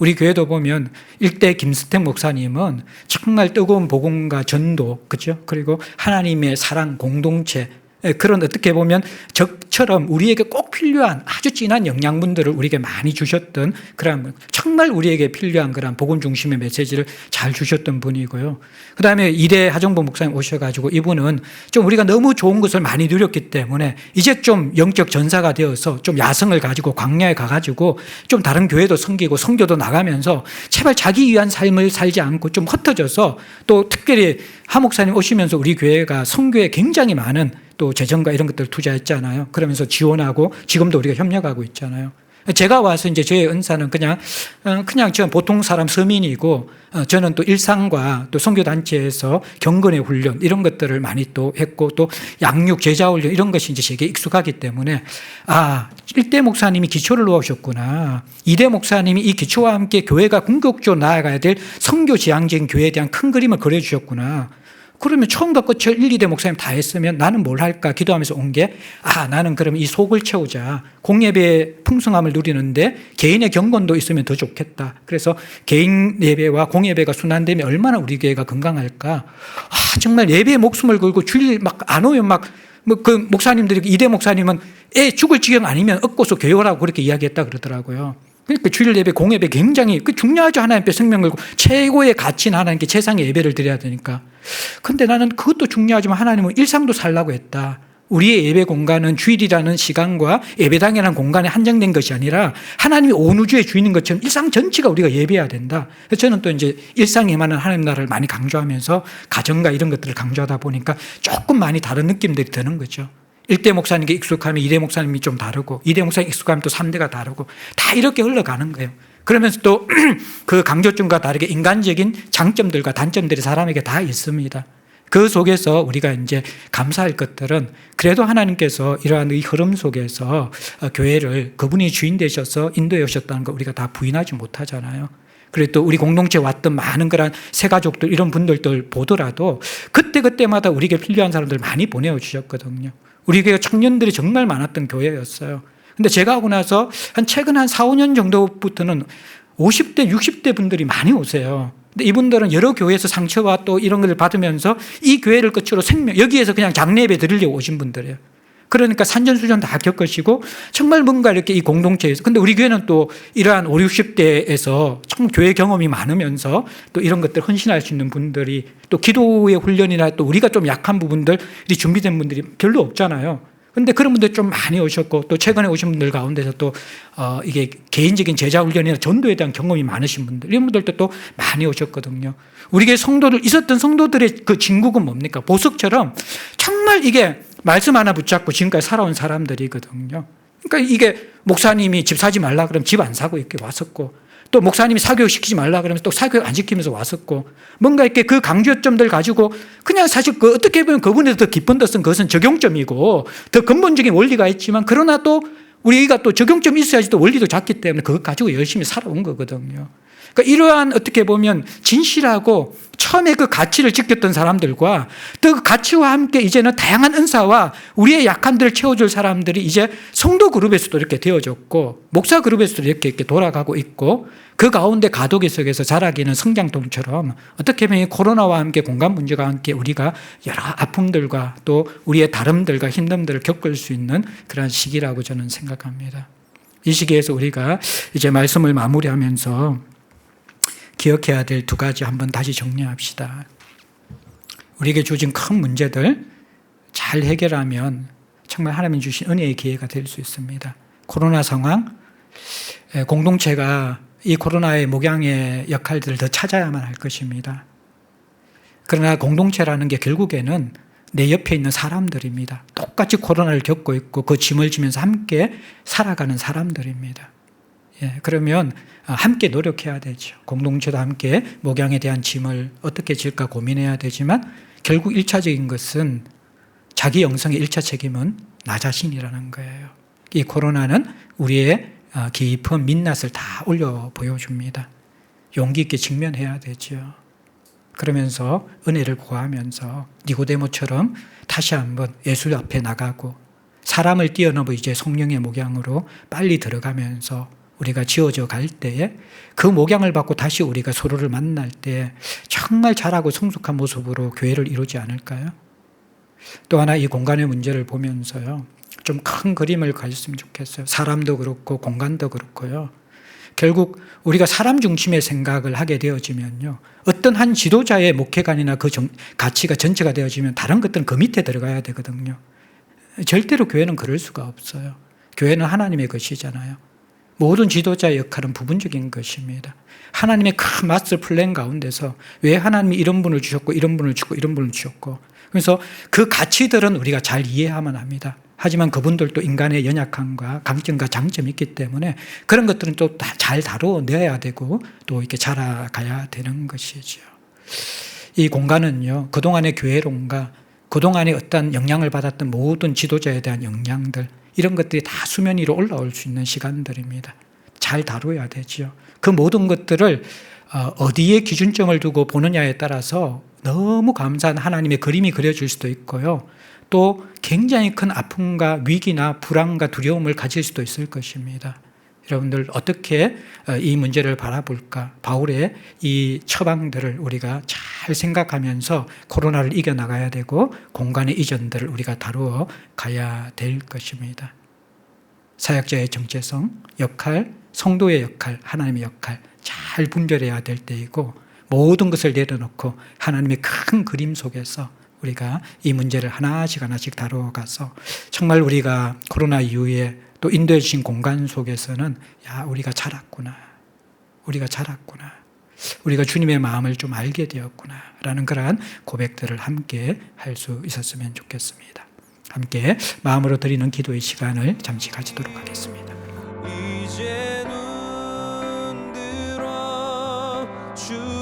우리 교회도 보면 일대 김스택 목사님은 정말 뜨거운 복음과 전도, 그죠? 그리고 하나님의 사랑, 공동체, 그런 어떻게 보면 적처럼 우리에게 꼭 필요한 아주 진한 영양분들을 우리에게 많이 주셨던 그런 정말 우리에게 필요한 그런 복음 중심의 메시지를 잘 주셨던 분이고요. 그 다음에 이대 하정보 목사님 오셔가지고 이분은 좀 우리가 너무 좋은 것을 많이 누렸기 때문에 이제 좀 영적 전사가 되어서 좀 야성을 가지고 광야에 가가지고 좀 다른 교회도 섬기고 선교도 나가면서 제발 자기 위한 삶을 살지 않고 좀 흩어져서 또 특별히 하 목사님 오시면서 우리 교회가 선교에 굉장히 많은 또 재정과 이런 것들을 투자했잖아요. 그러면서 지원하고 지금도 우리가 협력하고 있잖아요. 제가 와서 이제 저의 은사는 그냥 저는 보통 사람 서민이고 저는 또 일상과 또 선교단체에서 경건의 훈련 이런 것들을 많이 또 했고 또 양육 제자 훈련 이런 것이 이제 제게 익숙하기 때문에 1대 목사님이 기초를 놓으셨구나. 2대 목사님이 이 기초와 함께 교회가 궁극적으로 나아가야 될 선교 지향적인 교회에 대한 큰 그림을 그려주셨구나. 그러면 처음과 끝을 1, 2대 목사님 다 했으면 나는 뭘 할까 기도하면서 온 게 나는 그럼 이 속을 채우자. 공예배의 풍성함을 누리는데 개인의 경건도 있으면 더 좋겠다. 그래서 개인 예배와 공예배가 순환되면 얼마나 우리 교회가 건강할까. 정말 예배에 목숨을 걸고 주일 막 안 오면 그 목사님들이 2대 목사님은 애 죽을 지경 아니면 얻고서 교회 오라고 그렇게 이야기했다 그러더라고요. 그러니까 주일 예배, 공예배 굉장히 중요하죠. 하나님 앞에 생명 걸고 최고의 가치는 하나님께 최상의 예배를 드려야 되니까. 근데 나는 그것도 중요하지만 하나님은 일상도 살라고 했다. 우리의 예배 공간은 주일이라는 시간과 예배당이라는 공간에 한정된 것이 아니라 하나님이 온 우주의 주인인 것처럼 일상 전체가 우리가 예배해야 된다. 그래서 저는 또 이제 일상에 많은 하나님 나라를 많이 강조하면서 가정과 이런 것들을 강조하다 보니까 조금 많이 다른 느낌들이 드는 거죠. 1대 목사님께 익숙하면 2대 목사님이 좀 다르고 2대 목사님 익숙하면 또 3대가 다르고 다 이렇게 흘러가는 거예요. 그러면서 또 그 강조점과 다르게 인간적인 장점들과 단점들이 사람에게 다 있습니다. 그 속에서 우리가 이제 감사할 것들은 그래도 하나님께서 이러한 이 흐름 속에서 교회를 그분이 주인 되셔서 인도해 오셨다는 거 우리가 다 부인하지 못하잖아요. 그리고 또 우리 공동체에 왔던 많은 그런 새가족들 이런 분들들 보더라도 그때마다 우리에게 필요한 사람들 많이 보내주셨거든요. 우리 교회가 청년들이 정말 많았던 교회였어요. 근데 제가 하고 나서 최근 한 4, 5년 정도부터는 50대, 60대 분들이 많이 오세요. 근데 이분들은 여러 교회에서 상처와 또 이런 걸 받으면서 이 교회를 끝으로 여기에서 그냥 장례 예배 드리려고 오신 분들이에요. 그러니까 산전수전 다 겪으시고 정말 뭔가 이렇게 이 공동체에서. 근데 우리 교회는 또 이러한 5, 60대에서 참 교회 경험이 많으면서 또 이런 것들 헌신할 수 있는 분들이 또 기도의 훈련이나 또 우리가 좀 약한 부분들이 준비된 분들이 별로 없잖아요. 근데 그런 분들 좀 많이 오셨고 또 최근에 오신 분들 가운데서 또 이게 개인적인 제자 훈련이나 전도에 대한 경험이 많으신 분들 이런 분들도 또 많이 오셨거든요. 우리 교회 있었던 성도들의 그 진국은 뭡니까? 보석처럼 정말 이게 말씀 하나 붙잡고 지금까지 살아온 사람들이거든요. 그러니까 이게 목사님이 집 사지 말라 그러면 집 안 사고 이렇게 왔었고 또 목사님이 사교육 시키지 말라 그러면 또 사교육 안 시키면서 왔었고 뭔가 이렇게 그 강조점들 가지고 그냥 사실 어떻게 보면 그분에서 더 깊은 뜻은 그것은 적용점이고 더 근본적인 원리가 있지만 그러나 또 우리가 또 적용점이 있어야지 또 원리도 작기 때문에 그것 가지고 열심히 살아온 거거든요. 그러니까 이러한 어떻게 보면 진실하고 처음에 그 가치를 지켰던 사람들과 또 그 가치와 함께 이제는 다양한 은사와 우리의 약함들을 채워줄 사람들이 이제 성도 그룹에서도 이렇게 되어졌고 목사 그룹에서도 이렇게 돌아가고 있고 그 가운데 가독의 속에서 자라기는 성장통처럼 어떻게 보면 코로나와 함께 공간 문제와 함께 우리가 여러 아픔들과 또 우리의 다름들과 힘듦들을 겪을 수 있는 그런 시기라고 저는 생각합니다. 이 시기에서 우리가 이제 말씀을 마무리하면서 기억해야 될 두 가지 한번 다시 정리합시다. 우리에게 주어진 큰 문제들 잘 해결하면 정말 하나님이 주신 은혜의 기회가 될 수 있습니다. 코로나 상황, 공동체가 이 코로나의 목양의 역할들을 더 찾아야만 할 것입니다. 그러나 공동체라는 게 결국에는 내 옆에 있는 사람들입니다. 똑같이 코로나를 겪고 있고 그 짐을 지면서 함께 살아가는 사람들입니다. 그러면 함께 노력해야 되죠. 공동체도 함께 목양에 대한 짐을 어떻게 질까 고민해야 되지만 결국 1차적인 것은 자기 영성의 1차 책임은 나 자신이라는 거예요. 이 코로나는 우리의 깊은 민낯을 다 올려 보여줍니다. 용기 있게 직면해야 되죠. 그러면서 은혜를 구하면서 니고데모처럼 다시 한번 예수 앞에 나가고 사람을 뛰어넘어 이제 성령의 목양으로 빨리 들어가면서 우리가 지어져 갈 때에 그 목양을 받고 다시 우리가 서로를 만날 때 정말 잘하고 성숙한 모습으로 교회를 이루지 않을까요? 또 하나 이 공간의 문제를 보면서요, 좀 큰 그림을 가졌으면 좋겠어요. 사람도 그렇고 공간도 그렇고요. 결국 우리가 사람 중심의 생각을 하게 되어지면요, 어떤 한 지도자의 목회관이나 그 가치가 전체가 되어지면 다른 것들은 그 밑에 들어가야 되거든요. 절대로 교회는 그럴 수가 없어요. 교회는 하나님의 것이잖아요. 모든 지도자의 역할은 부분적인 것입니다. 하나님의 큰 마스터 플랜 가운데서 왜 하나님이 이런 분을 주셨고 이런 분을 주고 이런 분을 주셨고, 그래서 그 가치들은 우리가 잘 이해하면 합니다. 하지만 그분들도 인간의 연약함과 강점과 장점이 있기 때문에 그런 것들은 또 잘 다루어내야 되고 또 이렇게 자라가야 되는 것이죠. 이 공간은요, 그동안의 교회론과 그동안의 어떤 영향을 받았던 모든 지도자에 대한 영향들, 이런 것들이 다 수면 위로 올라올 수 있는 시간들입니다. 잘 다루어야 되죠. 그 모든 것들을 어디에 기준점을 두고 보느냐에 따라서 너무 감사한 하나님의 그림이 그려질 수도 있고요. 또 굉장히 큰 아픔과 위기나 불안과 두려움을 가질 수도 있을 것입니다. 여러분들 어떻게 이 문제를 바라볼까? 바울의 이 처방들을 우리가 잘 생각하면서 코로나를 이겨나가야 되고 공간의 이전들을 우리가 다루어 가야 될 것입니다. 사역자의 정체성, 역할, 성도의 역할, 하나님의 역할 잘 분별해야 될 때이고, 모든 것을 내려놓고 하나님의 큰 그림 속에서 우리가 이 문제를 하나씩 다루어가서 정말 우리가 코로나 이후에 또 인도해 주신 공간 속에서는 우리가 자랐구나. 우리가 주님의 마음을 좀 알게 되었구나 라는 그러한 고백들을 함께 할 수 있었으면 좋겠습니다. 함께 마음으로 드리는 기도의 시간을 잠시 가지도록 하겠습니다. 이제는 들어 주